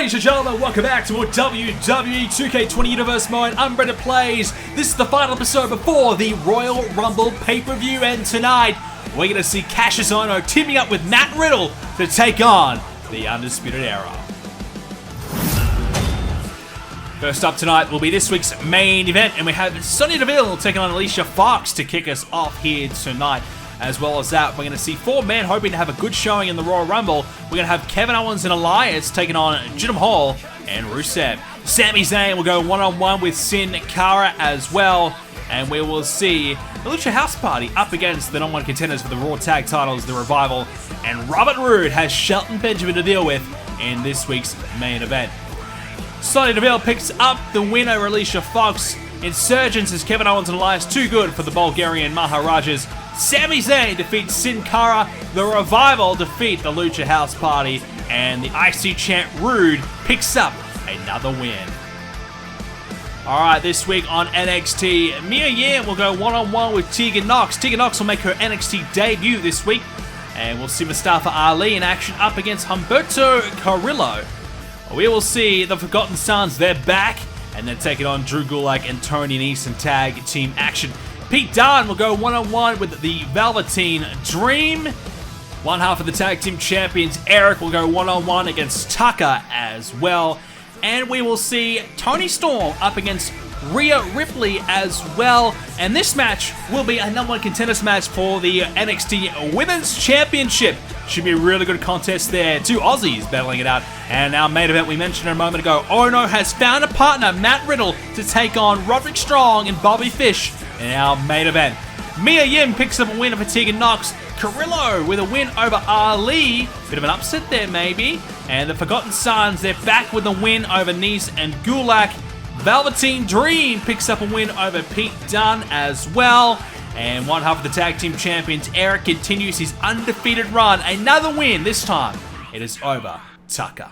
Ladies and gentlemen, welcome back to more WWE 2k20 Universe mode. I'm BrendenPlayz. This is the final episode before the Royal Rumble pay-per-view, and tonight we're going to see Kassius Ohno teaming up with Matt Riddle to take on the Undisputed Era. First up tonight will be this week's main event, and we have Sonya Deville taking on Alicia Fox to kick us off here tonight. As well as that, we're going to see four men hoping to have a good showing in the Royal Rumble. We're going to have Kevin Owens and Elias taking on Jinder Mahal and Rusev. Sami Zayn will go one-on-one with Sin Cara as well. And we will see the Lucha House Party up against the #1 contenders for the Raw Tag Titles, The Revival. And Robert Roode has Shelton Benjamin to deal with in this week's main event. Sonya Deville picks up the win over Alicia Fox. Insurgents as Kevin Owens and Elias too good for the Bulgarian Maharajas. Sami Zayn defeats Sin Cara, the Revival defeat the Lucha House Party, and the IC champ Roode picks up another win. Alright, this week on NXT, Mia Yim will go one-on-one with Tegan Nox. Tegan Nox will make her NXT debut this week, and we'll see Mustafa Ali in action up against Humberto Carrillo. We will see the Forgotten Sons, they're back, and they're taking on Drew Gulak and Toni Nese in tag team action. Pete Dunne will go one-on-one with the Velveteen Dream. One half of the tag team champions, Eric, will go one-on-one against Tucker as well. And we will see Toni Storm up against Rhea Ripley as well. And this match will be a #1 contenders match for the NXT Women's Championship. Should be a really good contest there. Two Aussies battling it out. And our main event we mentioned a moment ago, Ohno has found a partner, Matt Riddle, to take on Roderick Strong and Bobby Fish in our main event. Mia Yim picks up a win over Tegan Nox. Carrillo with a win over Ali. Bit of an upset there maybe. And the Forgotten Sons, they're back with a win over Nese and Gulak. Velveteen Dream picks up a win over Pete Dunne as well. And one half of the tag team champions, Eric, continues his undefeated run. Another win, this time it is over Tucker.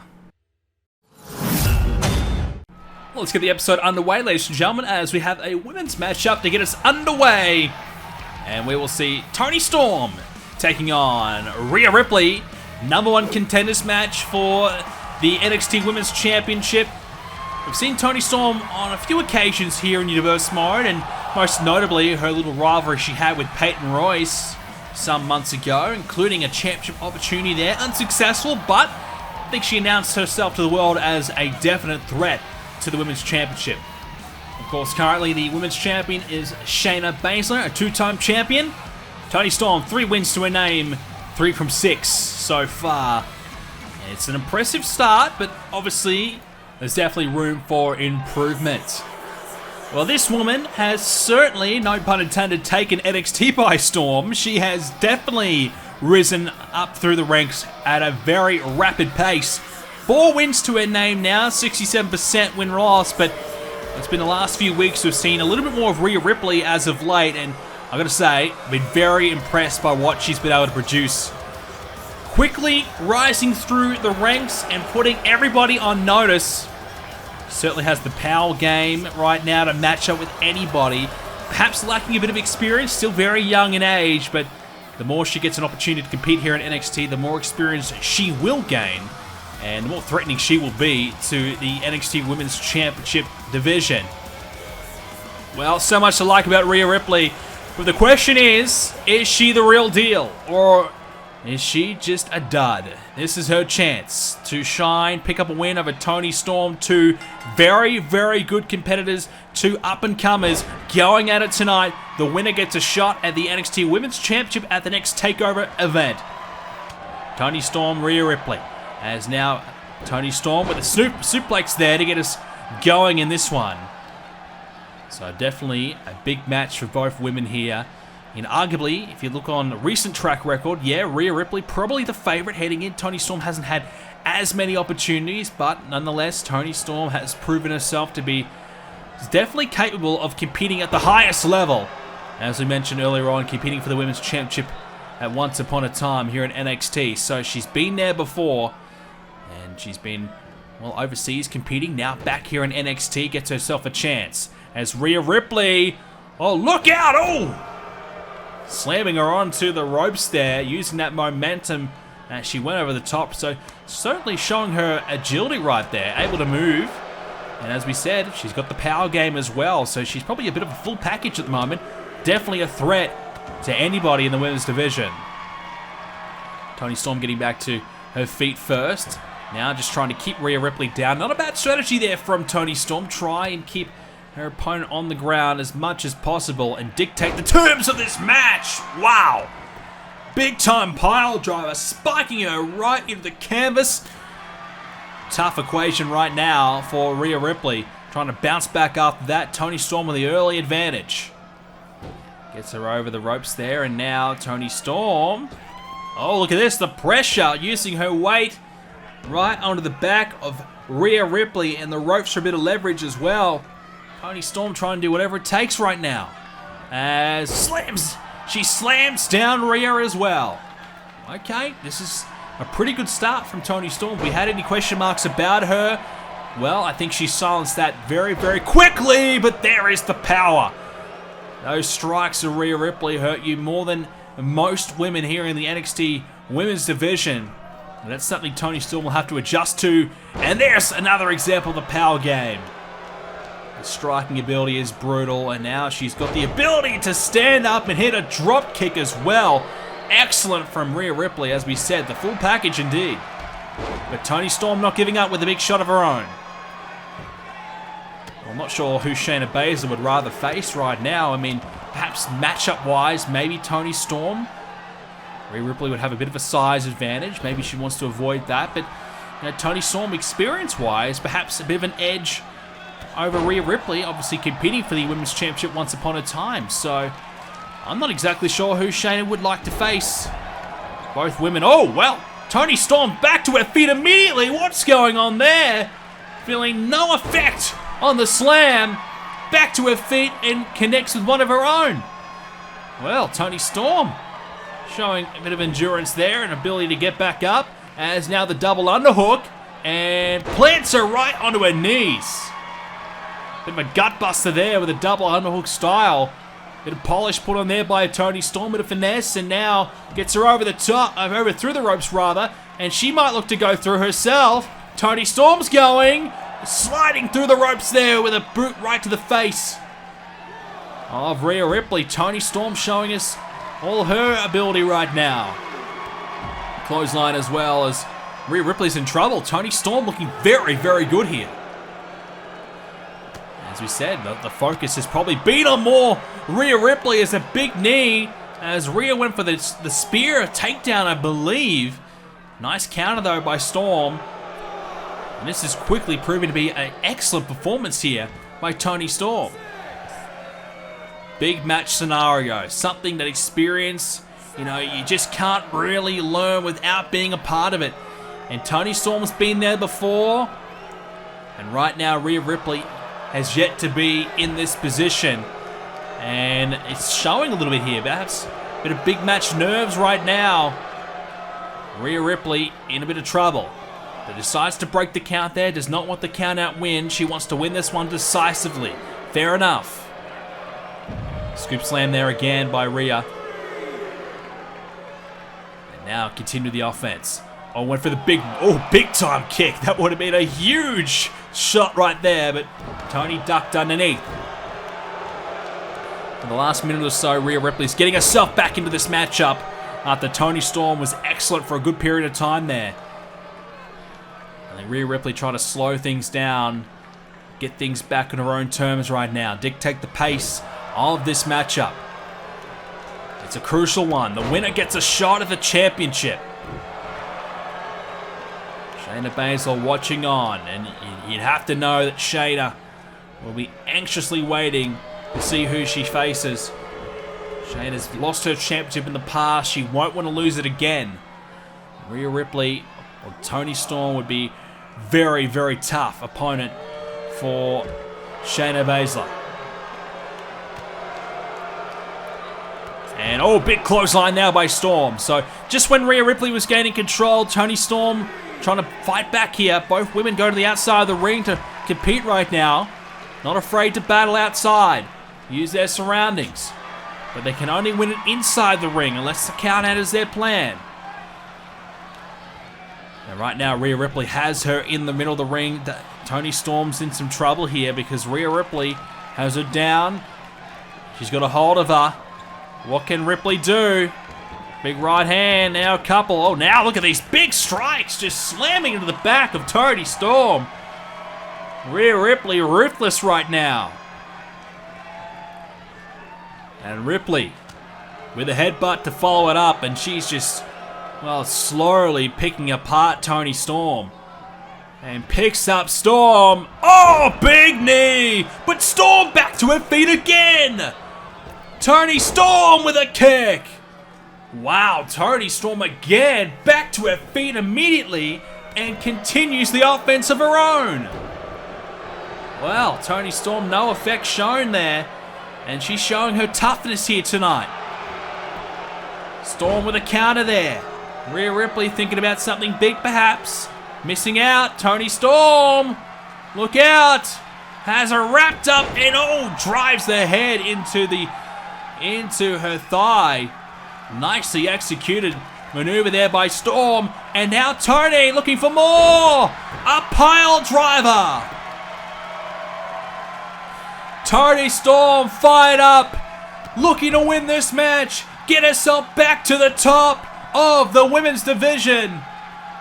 Well, let's get the episode underway, ladies and gentlemen, as we have a women's matchup to get us underway. And we will see Toni Storm taking on Rhea Ripley. #1 contenders match for the NXT Women's Championship. We've seen Toni Storm on a few occasions here in Universe mode, and most notably her little rivalry she had with Peyton Royce some months ago, including a championship opportunity there. Unsuccessful, but I think she announced herself to the world as a definite threat to the Women's Championship. Of course, currently the Women's Champion is Shayna Baszler, a two-time champion. Toni Storm, 3 wins to her name, 3 from 6 so far. It's an impressive start, but obviously there's definitely room for improvement. Well, this woman has certainly, no pun intended, taken NXT by storm. She has definitely risen up through the ranks at a very rapid pace. 4 wins to her name now, 67% win-loss, but it's been the last few weeks we've seen a little bit more of Rhea Ripley as of late, and I've got to say, I've been very impressed by what she's been able to produce. Quickly rising through the ranks and putting everybody on notice. Certainly has the power game right now to match up with anybody. Perhaps lacking a bit of experience, still very young in age, but the more she gets an opportunity to compete here in NXT, the more experience she will gain, and the more threatening she will be to the NXT Women's Championship division. Well, so much to like about Rhea Ripley, but the question is she the real deal, or is she just a dud? This is her chance to shine, pick up a win over Toni Storm. 2 very, very good competitors, 2 up-and-comers going at it tonight. The winner gets a shot at the NXT Women's Championship at the next TakeOver event. Toni Storm, Rhea Ripley. As now Toni Storm with a suplex there to get us going in this one. So definitely a big match for both women here. And arguably, if you look on recent track record, yeah, Rhea Ripley probably the favorite heading in. Toni Storm hasn't had as many opportunities, but nonetheless, Toni Storm has proven herself to be definitely capable of competing at the highest level. As we mentioned earlier on, competing for the Women's Championship at once upon a time here in NXT. So she's been there before, and she's been, well, overseas competing. Now back here in NXT, gets herself a chance. As Rhea Ripley, oh, look out, oh! Slamming her onto the ropes there, using that momentum And she went over the top, so certainly showing her agility right there, able to move. And as we said, she's got the power game as well, so she's probably a bit of a full package at the moment. Definitely a threat to anybody in the women's division. Toni Storm getting back to her feet first. Now just trying to keep Rhea Ripley down. Not a bad strategy there from Toni Storm. Try and keep her opponent on the ground as much as possible and dictate the terms of this match. Wow. Big time pile driver, spiking her right into the canvas. Tough equation right now for Rhea Ripley. Trying to bounce back after that. Toni Storm with the early advantage. Gets her over the ropes there, and now Toni Storm. Oh, look at this, the pressure, using her weight right onto the back of Rhea Ripley, and the ropes for a bit of leverage as well. Toni Storm trying to do whatever it takes right now. As she slams down Rhea as well. Okay, this is a pretty good start from Toni Storm. If we had any question marks about her, well, I think she silenced that very, very quickly, but there is the power. Those strikes of Rhea Ripley hurt you more than most women here in the NXT women's division. And that's something Toni Storm will have to adjust to. And there's another example of the power game. The striking ability is brutal, and now she's got the ability to stand up and hit a drop kick as well. Excellent from Rhea Ripley, as we said, the full package indeed. But Toni Storm not giving up with a big shot of her own. I'm not sure who Shayna Baszler would rather face right now. I mean, perhaps matchup-wise, maybe Toni Storm. Rhea Ripley would have a bit of a size advantage. Maybe she wants to avoid that. But you know, Toni Storm, experience-wise, perhaps a bit of an edge over Rhea Ripley, obviously competing for the Women's Championship once upon a time. So I'm not exactly sure who Shayna would like to face. Both women. Oh, well, Toni Storm back to her feet immediately. What's going on there? Feeling no effect on the slam. Back to her feet and connects with one of her own. Well, Toni Storm showing a bit of endurance there and ability to get back up, as now the double underhook, and plants her right onto her knees. Bit of a gut buster there with a double underhook style. Bit of polish put on there by Toni Storm, bit of finesse, and now gets her over the top, over through the ropes rather, and she might look to go through herself. Toni Storm's going, sliding through the ropes there with a boot right to the face of Rhea Ripley. Toni Storm showing us all her ability right now. Clothesline as well, as Rhea Ripley's in trouble. Toni Storm looking very, very good here. As we said, the focus has probably been on more Rhea Ripley as a big knee, as Rhea went for the spear takedown, I believe. Nice counter though by Storm. And this is quickly proving to be an excellent performance here by Toni Storm. Big match scenario, something that experience, you know, you just can't really learn without being a part of it. And Toni Storm's been there before. And right now, Rhea Ripley has yet to be in this position. And it's showing a little bit here, perhaps a bit of big match nerves right now. Rhea Ripley in a bit of trouble. But decides to break the count there, does not want the count out win. She wants to win this one decisively. Fair enough. Scoop slam there again by Rhea. And now continue the offense. Oh, went for the big time kick. That would have been a huge shot right there, but Toni ducked underneath. In the last minute or so, Rhea Ripley's getting herself back into this matchup after Toni Storm was excellent for a good period of time there. And then Rhea Ripley trying to slow things down, get things back on her own terms right now, dictate the pace of this matchup. It's a crucial one. The winner gets a shot at the championship. Shayna Baszler watching on, and you'd have to know that Shayna will be anxiously waiting to see who she faces. Shayna's lost her championship in the past. She won't want to lose it again. Rhea Ripley or Toni Storm would be very, very tough opponent for Shayna Baszler. And big clothesline now by Storm. So just when Rhea Ripley was gaining control, Toni Storm trying to fight back here. Both women go to the outside of the ring to compete right now. Not afraid to battle outside. Use their surroundings. But they can only win it inside the ring unless the count out is their plan. And right now, Rhea Ripley has her in the middle of the ring. Toni Storm's in some trouble here because Rhea Ripley has her down. She's got a hold of her. What can Ripley do? Big right hand, now a couple. Oh, now look at these big strikes just slamming into the back of Toni Storm. Rhea Ripley ruthless right now. And Ripley with a headbutt to follow it up, and she's just, well, slowly picking apart Toni Storm. And picks up Storm. Oh, big knee! But Storm back to her feet again! Toni Storm with a kick! Wow, Toni Storm again, back to her feet immediately, and continues the offense of her own. Well, Toni Storm, no effect shown there, and she's showing her toughness here tonight. Storm with a counter there. Rhea Ripley thinking about something big perhaps. Missing out, Toni Storm, look out! Has her wrapped up and drives the head into her thigh. Nicely executed maneuver there by Storm. And now Toni looking for more. A pile driver. Toni Storm fired up. Looking to win this match. Get herself back to the top of the women's division.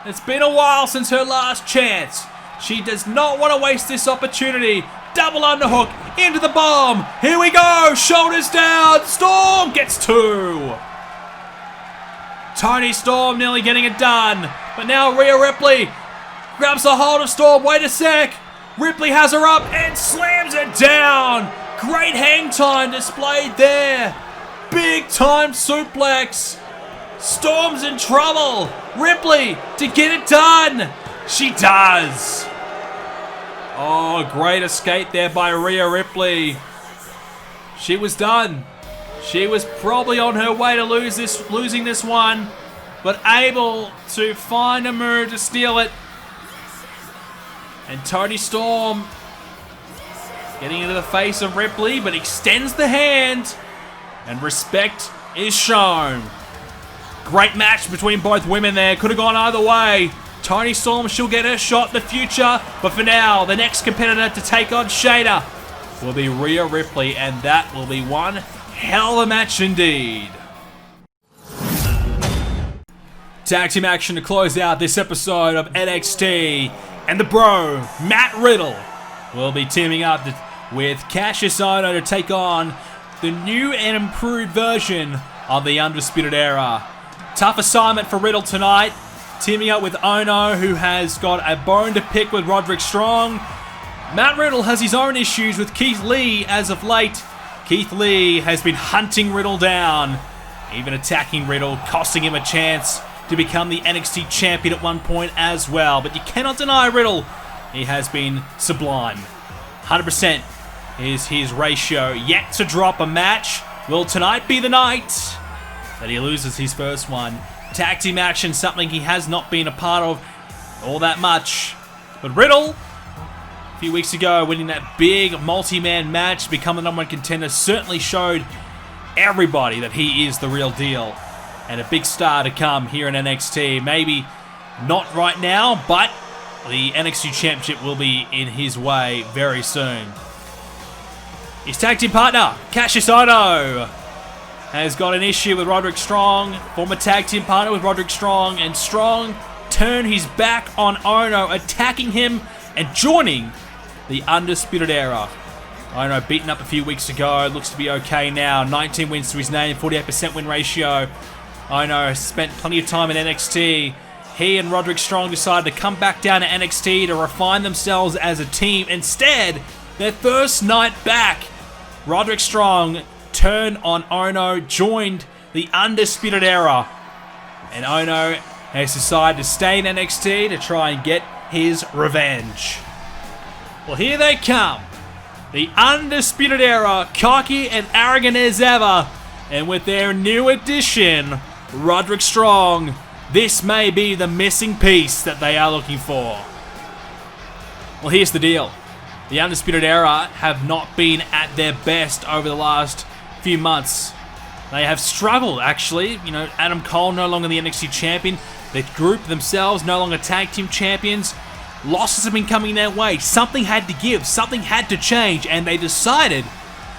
It's been a while since her last chance. She does not want to waste this opportunity. Double underhook into the bomb. Here we go. Shoulders down. Storm gets 2. Toni Storm nearly getting it done. But now Rhea Ripley grabs a hold of Storm. Wait a sec. Ripley has her up and slams it down. Great hang time displayed there. Big time suplex. Storm's in trouble. Ripley to get it done. She does. Oh, great escape there by Rhea Ripley. She was done. She was probably on her way to losing this one, but able to find a move to steal it. And Toni Storm getting into the face of Ripley, but extends the hand, and respect is shown. Great match between both women there. Could have gone either way. Toni Storm, she'll get her shot in the future, but for now, the next competitor to take on Shayna will be Rhea Ripley, and that will be one hell of a match indeed. Tag team action to close out this episode of NXT, and the bro, Matt Riddle, will be teaming up with Kassius Ohno to take on the new and improved version of the Undisputed Era. Tough assignment for Riddle tonight, teaming up with Ohno, who has got a bone to pick with Roderick Strong. Matt Riddle has his own issues with Keith Lee as of late. Keith Lee has been hunting Riddle down, even attacking Riddle, costing him a chance to become the NXT champion at one point as well. But you cannot deny Riddle, he has been sublime. 100% is his ratio. Yet to drop a match. Will tonight be the night that he loses his first one? Tag team action, something he has not been a part of all that much. But Riddle, a few weeks ago, winning that big multi-man match, becoming the #1 contender, certainly showed everybody that he is the real deal. And a big star to come here in NXT. Maybe not right now, but the NXT Championship will be in his way very soon. His tag team partner, Kassius Ohno, has got an issue with Roderick Strong, former tag team partner with Roderick Strong, and Strong turned his back on Ohno, attacking him and joining the Undisputed Era. Ohno beaten up a few weeks ago, looks to be okay now. 19 wins to his name, 48% win ratio. Ohno has spent plenty of time in NXT. He and Roderick Strong decided to come back down to NXT to refine themselves as a team. Instead, their first night back, Roderick Strong turned on Ohno, joined the Undisputed Era. And Ohno has decided to stay in NXT to try and get his revenge. Well, here they come. The Undisputed Era, cocky and arrogant as ever. And with their new addition, Roderick Strong, this may be the missing piece that they are looking for. Well, here's the deal. The Undisputed Era have not been at their best over the last few months. They have struggled, actually. You know, Adam Cole no longer the NXT champion. The group themselves no longer tag team champions. Losses have been coming their way. Something had to give. Something had to change. And they decided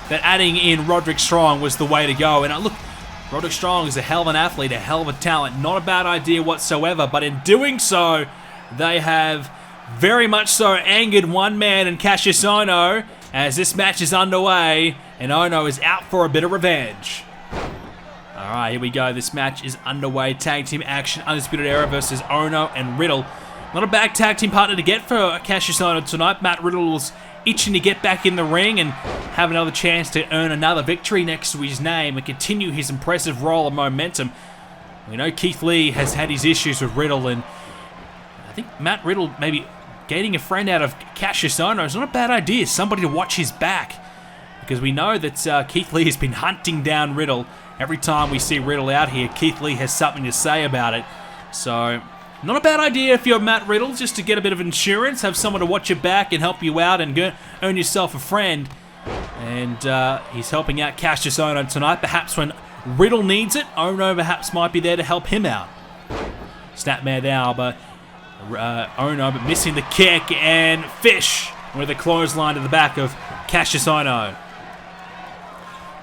that adding in Roderick Strong was the way to go. And look, Roderick Strong is a hell of an athlete, a hell of a talent. Not a bad idea whatsoever. But in doing so, they have very much so angered one man in Kassius Ohno as this match is underway. And Ohno is out for a bit of revenge. Alright, here we go. This match is underway. Tag team action. Undisputed Era versus Ohno and Riddle. Not a bad tag team partner to get for Kassius Ohno tonight. Matt Riddle was itching to get back in the ring and have another chance to earn another victory next to his name and continue his impressive roll of momentum. We know Keith Lee has had his issues with Riddle, and I think Matt Riddle maybe gaining a friend out of Kassius Ohno is not a bad idea. Somebody to watch his back, because we know that Keith Lee has been hunting down Riddle. Every time we see Riddle out here, Keith Lee has something to say about it. So, not a bad idea if you're Matt Riddle, just to get a bit of insurance, have someone to watch your back and help you out and earn yourself a friend. And he's helping out Kassius Ohno tonight. Perhaps when Riddle needs it, Ohno perhaps might be there to help him out. Snapmare now, but Ohno but missing the kick, and Fish with a clothesline to the back of Kassius Ohno.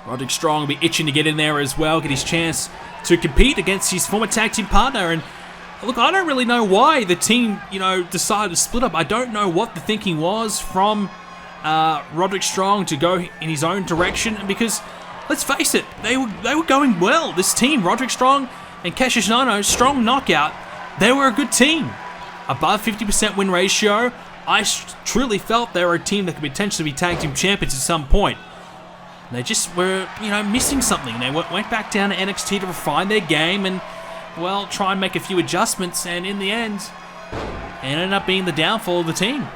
Roderick Strong will be itching to get in there as well, get his chance to compete against his former tag team partner. And look, I don't really know why the team, decided to split up. I don't know what the thinking was from Roderick Strong to go in his own direction, because let's face it, they were going well. This team, Roderick Strong and Kassius Ohno, strong knockout, they were a good team. Above 50% win ratio. I truly felt they were a team that could potentially be tag team champions at some point. They just were, missing something. They went back down to NXT to refine their game and, well, try and make a few adjustments, and in the end, it ended up being the downfall of the team.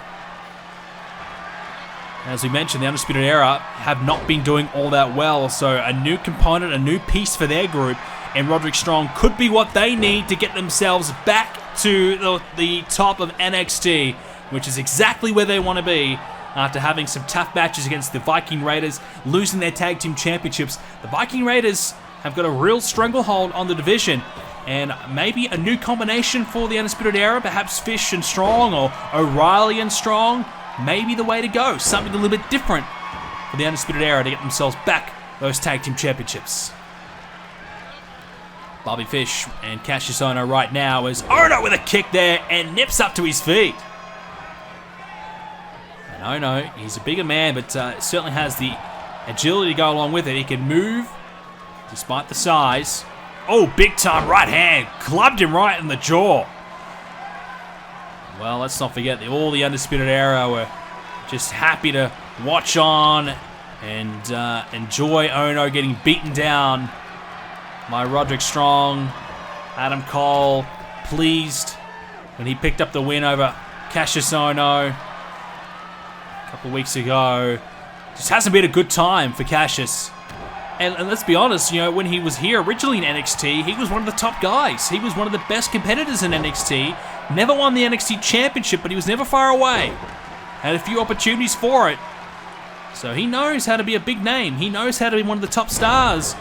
As we mentioned, the Undisputed Era have not been doing all that well, so a new component, a new piece for their group, and Roderick Strong could be what they need to get themselves back to the top of NXT, which is exactly where they want to be. After having some tough matches against the Viking Raiders, losing their tag team championships, the Viking Raiders have got a real stranglehold on the division, and maybe a new combination for the Undisputed Era, perhaps Fish and Strong or O'Reilly and Strong, may be the way to go. Something a little bit different for the Undisputed Era to get themselves back those tag team championships. Bobby Fish and Kassius Ohno right now as Ohno with a kick there and nips up to his feet. Ohno, he's a bigger man, but certainly has the agility to go along with it. He can move despite the size. Oh, big time right hand. Clubbed him right in the jaw. Well, let's not forget that all the Undisputed Era were just happy to watch on and enjoy Ohno getting beaten down by Roderick Strong. Adam Cole pleased when he picked up the win over Kassius Ohno a couple of weeks ago. Just hasn't been a good time for Kassius. And let's be honest, when he was here originally in NXT, he was one of the top guys. He was one of the best competitors in NXT. Never won the NXT Championship, but he was never far away. Had a few opportunities for it. So he knows how to be a big name. He knows how to be one of the top stars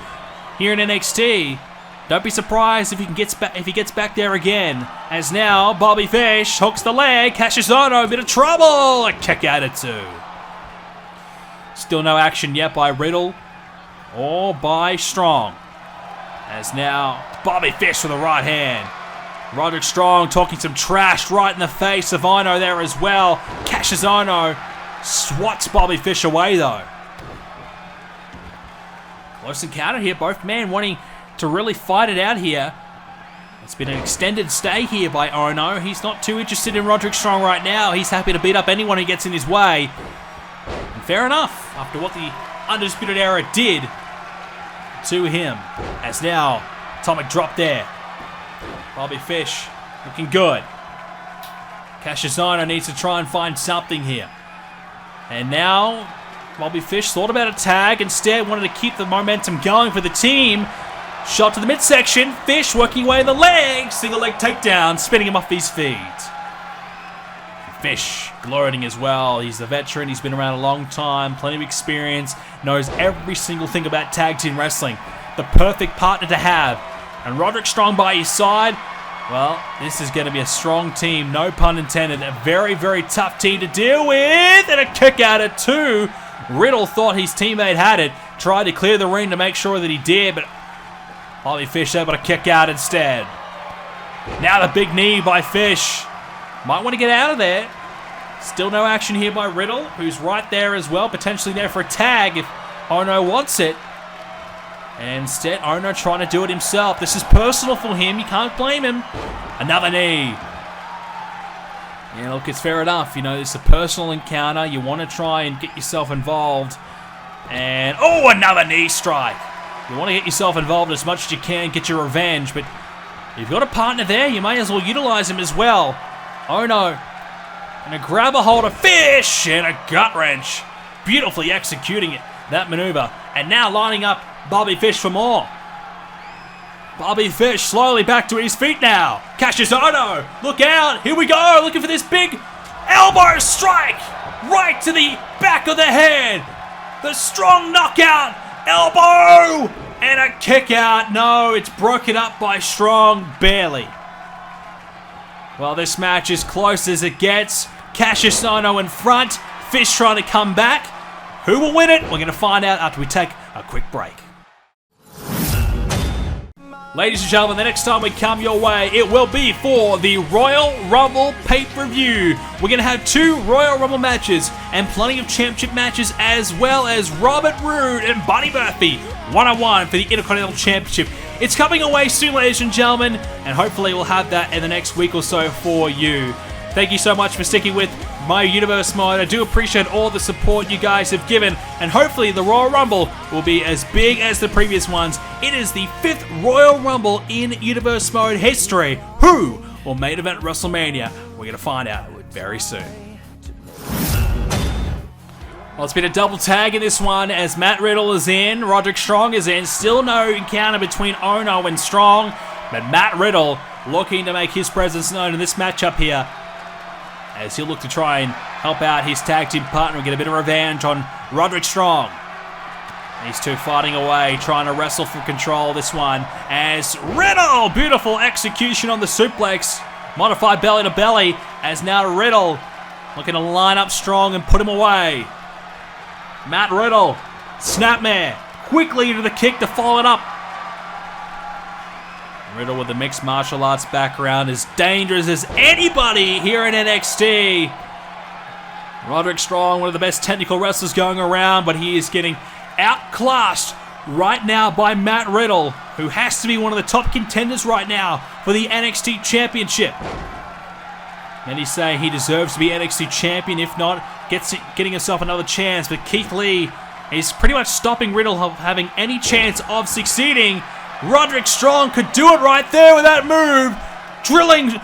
here in NXT. Don't be surprised if he gets back there again. As now, Bobby Fish hooks the leg. Kassius Ohno, a bit of trouble. A kick out of two. Still no action yet by Riddle or by Strong. As now, Bobby Fish with the right hand. Roderick Strong talking some trash right in the face of Ohno there as well. Kassius Ohno swats Bobby Fish away though. Close encounter here. Both men wanting to really fight it out here. It's been an extended stay here by Ohno. He's not too interested in Roderick Strong right now. He's happy to beat up anyone who gets in his way. And fair enough, after what the Undisputed Era did to him. As now, atomic drop there. Bobby Fish looking good. Kassius Ohno needs to try and find something here. And now, Bobby Fish thought about a tag. Instead, wanted to keep the momentum going for the team. Shot to the midsection. Fish working away the leg. Single leg takedown, spinning him off his feet. Fish gloating as well. He's a veteran. He's been around a long time. Plenty of experience. Knows every single thing about tag team wrestling. the perfect partner to have. And Roderick Strong by his side, well, this is going to be a strong team, no pun intended. A very, very tough team to deal with. And a kick out at 2. Riddle thought his teammate had it. Tried to clear the ring to make sure that he did, but Bobby Fish able to kick out instead. Now the big knee by Fish. Might want to get out of there. Still no action here by Riddle, who's right there as well, potentially there for a tag if Ohno wants it. And instead, Ohno trying to do it himself. This is personal for him. You can't blame him. Another knee. Yeah, look, it's fair enough. You know, it's a personal encounter. You want to try and get yourself involved. And, oh, another knee strike. You want to get yourself involved as much as you can, get your revenge. But if you've got a partner there, you may as well utilize him as well. Ohno going to grab a hold of Fish and a gut wrench. Beautifully executing it, that maneuver. And now lining up Bobby Fish for more. Bobby Fish slowly back to his feet now. Kassius Ohno, look out. Here we go. Looking for this big elbow strike. Right to the back of the head. The strong knockout. Elbow. And a kick out. No, it's broken up by Strong. Barely. Well, this match is close as it gets. Kassius Ohno in front. Fish trying to come back. Who will win it? We're going to find out after we take a quick break. Ladies and gentlemen, the next time we come your way, it will be for the Royal Rumble pay-per-view. We're going to have 2 Royal Rumble matches and plenty of championship matches, as well as Robert Roode and Buddy Murphy one-on-one for the Intercontinental Championship. It's coming away soon, ladies and gentlemen, and hopefully we'll have that in the next week or so for you. Thank you so much for sticking with my Universe mode. I do appreciate all the support you guys have given, and hopefully the Royal Rumble will be as big as the previous ones. It is the 5th Royal Rumble in Universe mode history. Who will main event WrestleMania? We're going to find out very soon. Well, it's been a double tag in this one as Matt Riddle is in, Roderick Strong is in. Still no encounter between Ohno and Strong, but Matt Riddle looking to make his presence known in this matchup here, as he'll look to try and help out his tag team partner and get a bit of revenge on Roderick Strong. These two fighting away, trying to wrestle for control this one. As Riddle, beautiful execution on the suplex. Modified belly to belly, as now Riddle looking to line up Strong and put him away. Matt Riddle, snapmare, quickly into the kick to follow it up. Riddle with the mixed martial arts background, as dangerous as anybody here in NXT. Roderick Strong, one of the best technical wrestlers going around, but he is getting outclassed right now by Matt Riddle, who has to be one of the top contenders right now for the NXT Championship. Many say he deserves to be NXT Champion, if not, getting himself another chance, but Keith Lee is pretty much stopping Riddle from having any chance of succeeding. Roderick Strong could do it right there with that move. Drilling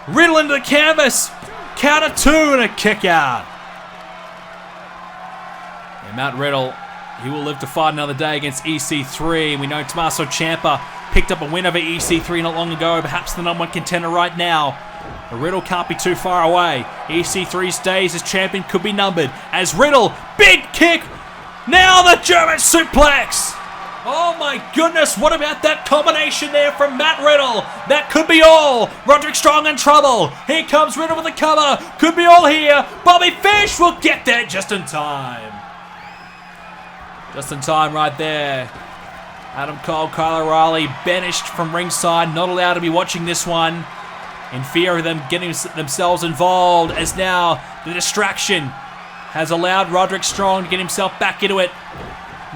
Riddle into the canvas. Counter 2 and a kick out. And Matt Riddle, he will live to fight another day against EC3. We know Tommaso Ciampa picked up a win over EC3 not long ago. Perhaps the #1 contender right now. But Riddle can't be too far away. EC3's days as champion could be numbered. As Riddle, big kick. Now the German suplex. Oh my goodness, what about that combination there from Matt Riddle? That could be all. Roderick Strong in trouble. Here comes Riddle with the cover. Could be all here. Bobby Fish will get there just in time. Just in time right there. Adam Cole, Kyle O'Reilly banished from ringside. Not allowed to be watching this one, in fear of them getting themselves involved, as now the distraction has allowed Roderick Strong to get himself back into it.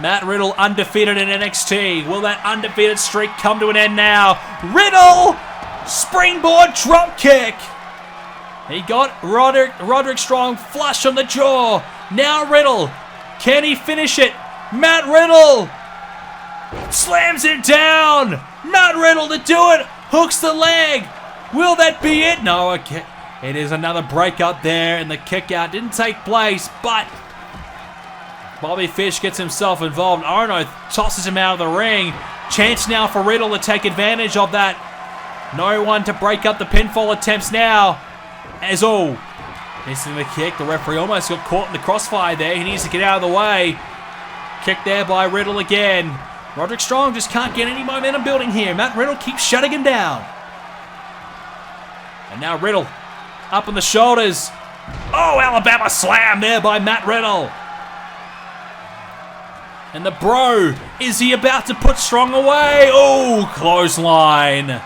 Matt Riddle undefeated in NXT. Will that undefeated streak come to an end now? Riddle! Springboard drop kick! He got Roderick Strong flush on the jaw. Now Riddle. Can he finish it? Matt Riddle! Slams it down! Matt Riddle to do it! Hooks the leg! Will that be it? No, okay. It is another breakup there, and the kick out didn't take place, but Bobby Fish gets himself involved. Ohno tosses him out of the ring. Chance now for Riddle to take advantage of that. No one to break up the pinfall attempts now. As missing the kick. The referee almost got caught in the crossfire there. He needs to get out of the way. Kick there by Riddle again. Roderick Strong just can't get any momentum building here. Matt Riddle keeps shutting him down. And now Riddle up on the shoulders. Oh, Alabama slam there by Matt Riddle. And the bro, is he about to put Strong away? Oh, clothesline.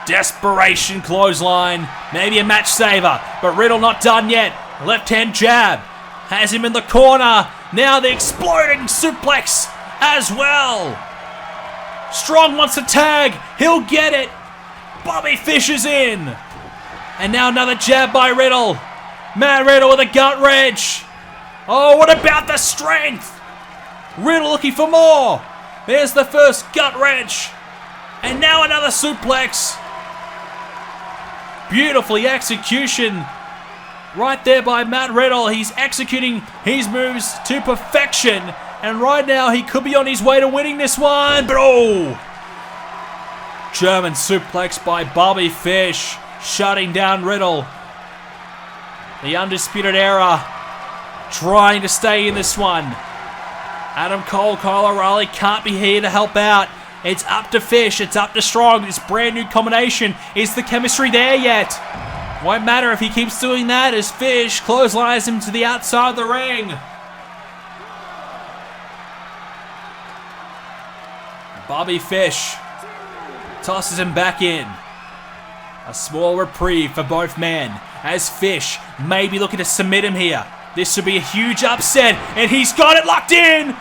Desperation clothesline. Maybe a match saver, but Riddle not done yet. Left hand jab. Has him in the corner. Now the exploding suplex as well. Strong wants a tag. He'll get it. Bobby Fish is in. And now another jab by Riddle. Matt Riddle with a gut wrench. Oh, what about the strength? Riddle looking for more. There's the first gut wrench. And now another suplex. Beautifully execution right there by Matt Riddle. He's executing his moves to perfection. And right now he could be on his way to winning this one. But oh! German suplex by Bobby Fish. Shutting down Riddle. The Undisputed Era trying to stay in this one. Adam Cole, Kyle O'Reilly can't be here to help out. It's up to Fish. It's up to Strong. This brand new combination. Is the chemistry there yet? Won't matter if he keeps doing that as Fish clotheslines him to the outside of the ring. Bobby Fish tosses him back in. A small reprieve for both men as Fish may be looking to submit him here. This would be a huge upset, and he's got it locked in.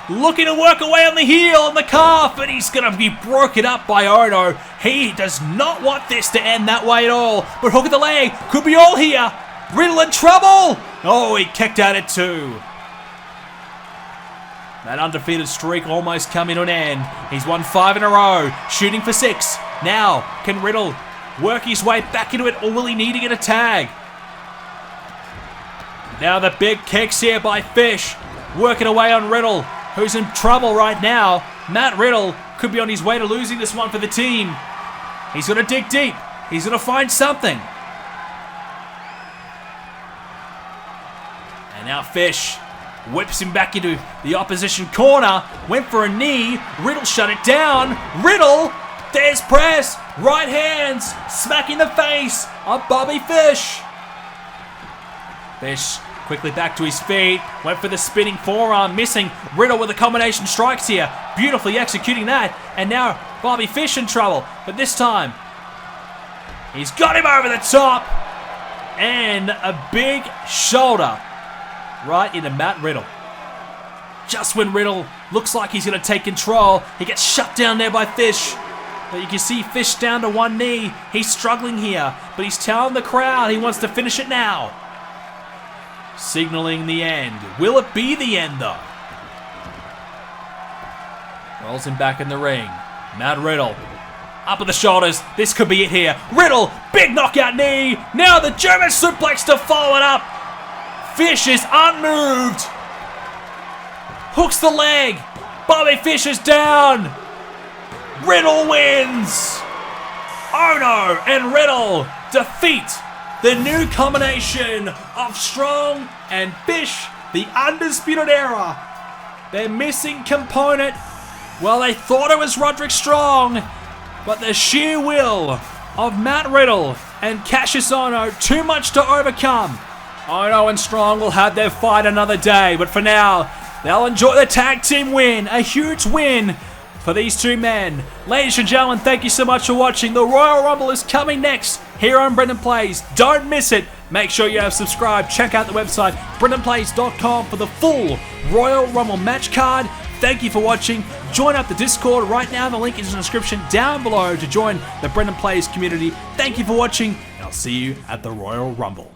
Looking to work away on the heel and the calf, but he's going to be broken up by Ohno. He does not want this to end that way at all. But hook of the leg could be all here. Riddle in trouble. Oh, he kicked at it too. That undefeated streak almost coming to an end. He's won 5 in a row, shooting for 6. Now, can Riddle work his way back into it, or will he need to get a tag? Now the big kicks here by Fish, working away on Riddle, who's in trouble right now. Matt Riddle could be on his way to losing this one for the team. He's going to dig deep. He's going to find something. And now Fish whips him back into the opposition corner. Went for a knee. Riddle shut it down. Riddle, there's press. Right hands, smacking the face of Bobby Fish. Fish quickly back to his feet. Went for the spinning forearm, missing. Riddle with the combination strikes here. Beautifully executing that. And now Bobby Fish in trouble. But this time, he's got him over the top. And a big shoulder right into Matt Riddle. Just when Riddle looks like he's going to take control, he gets shut down there by Fish. But you can see Fish down to one knee. He's struggling here, but he's telling the crowd he wants to finish it now. Signaling the end. Will it be the end, though? Rolls him back in the ring. Matt Riddle. Up with the shoulders. This could be it here. Riddle, big knockout knee. Now the German suplex to follow it up. Fish is unmoved. Hooks the leg. Bobby Fish is down. Riddle wins. Ohno and Riddle defeat the new combination of Strong and Fish, the Undisputed Era. Their missing component, well, they thought it was Roderick Strong, but the sheer will of Matt Riddle and Kassius Ohno, too much to overcome. Ohno and Strong will have their fight another day, but for now, they'll enjoy the tag team win, a huge win for these two men. Ladies and gentlemen, thank you so much for watching. The Royal Rumble is coming next here on BrendenPlayz. Don't miss it. Make sure you have subscribed. Check out the website, BrendenPlayz.com, for the full Royal Rumble match card. Thank you for watching. Join up the Discord right now. The link is in the description down below to join the BrendenPlayz community. Thank you for watching, and I'll see you at the Royal Rumble.